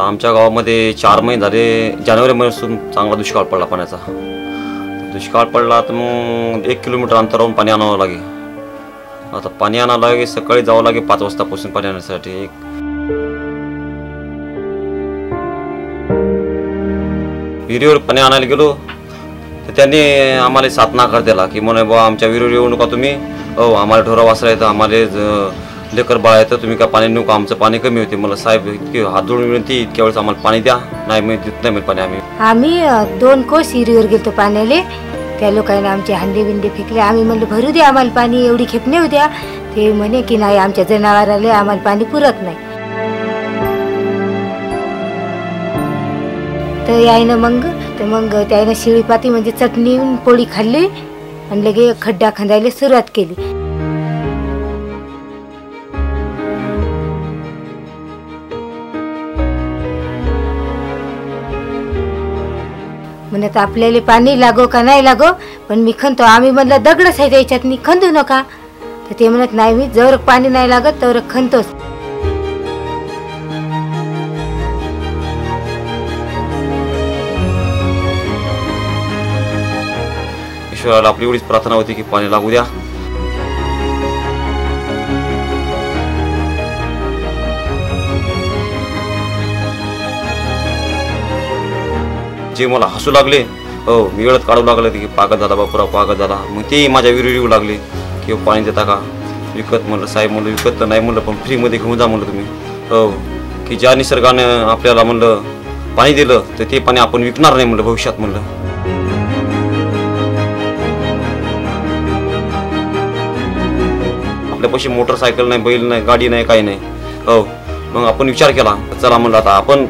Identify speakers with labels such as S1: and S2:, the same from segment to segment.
S1: आता आमच्या गावामध्ये 4 महिने झाले, जानेवारी महिन्यापासून चांगला दुष्काळ पडला पाण्याचा। दुष्काळ पडला तर मग 1 किलोमीटर अंतरावरून पाणी आणावं लागे। आता पाणी आणायला लागे, सकाळी जावं लागे 5 वाजतापासून पाणी आणण्यासाठी। विहिरीवर पाणी आणायला गेलो तर त्यांनी आम्हाला साथ नाकार दिला की म्हणे बा आमच्या विहिरीवर येऊ नका तुम्ही, आम्हाला ढोरा वासरा येतं, आम्हाला लेकर बाळ येतं, तुम्ही का पाणी नेऊ का, आमचं पाणी कमी होते। मला साहेब इतकी हात जोडून विनंती, इतक्या वेळेस आम्हाला पाणी द्या, नाही मी देत नाही पाणी।
S2: आम्ही 2 कोस विहिरीवर गेलो पाण्याले, त्या लोकांनी आमचे हांडे बिंडे फेकले। आम्ही म्हणलं भरू द्या आम्हाला पाणी, एवढी खेप नेऊ द्या। ते म्हणे की नाही आमच्या जनावराले आम्हाला पाणी पुरत नाही। तर यायनं मग त्यानं शिळीपाती म्हणजे चटणी पोळी खाल्ली आणि लगे खड्डा खंदायला सुरुवात केली। म्हणत आपल्याला पाणी लागो का नाही लागो पण मी खणतो। आम्ही म्हणलं दगडच आहे त्याच्यात, मी खंदू नका। तर ते म्हणत नाही, मी जर पाणी नाही लागत तर खणतोच।
S1: ईश्वराला आपली एवढीच प्रार्थना होती की पाणी लागू द्या। जे मला हसू लागले, मी वेळत काढू लागले की पागत झाला बापुराव, पागत झाला। मग ते माझ्या विहिरीवर येऊ लागले की पाणी देता का विकत। म्हणलं साहेब, म्हणलं विकत तर नाही म्हणलं, पण फ्रीमध्ये घेऊन जा म्हणलं तुम्ही। की ज्या निसर्गानं आपल्याला म्हणलं पाणी दिलं तर ते पाणी आपण विकणार नाही म्हणलं भविष्यात म्हणलं। आपल्यापाशी मोटरसायकल नाही, बैल नाही, गाडी नाही, काही नाही। मग आपण विचार केला, चला म्हणलं आता आपण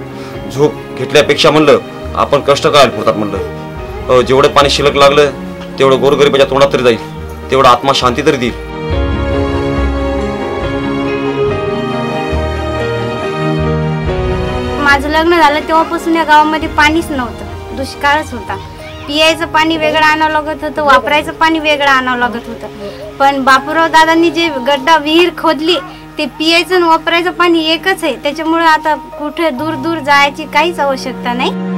S1: झोप घेतल्यापेक्षा म्हणलं आपण कष्ट करायला पुरतात म्हणलं। जेवढं पाणी शिल्लक लागलं तेवढं गोरगरिबाच्या तोंडात तरी जाईल, तेवढं आत्मा शांती तरी देईल।
S3: माझं लग्न झालं तेव्हापासून या गावामध्ये पाणीच नव्हतं, दुष्काळच होता। पियायचं पाणी वेगळं आणावं लागत होतं, वापरायचं पाणी वेगळं आणावं लागत होतं। पण बापूराव दादांनी जे गड्डा विहीर खोदली ते पियायचं आणि वापरायचं पाणी एकच आहे, त्याच्यामुळे आता कुठे दूर दूर जायची काहीच आवश्यकता नाही।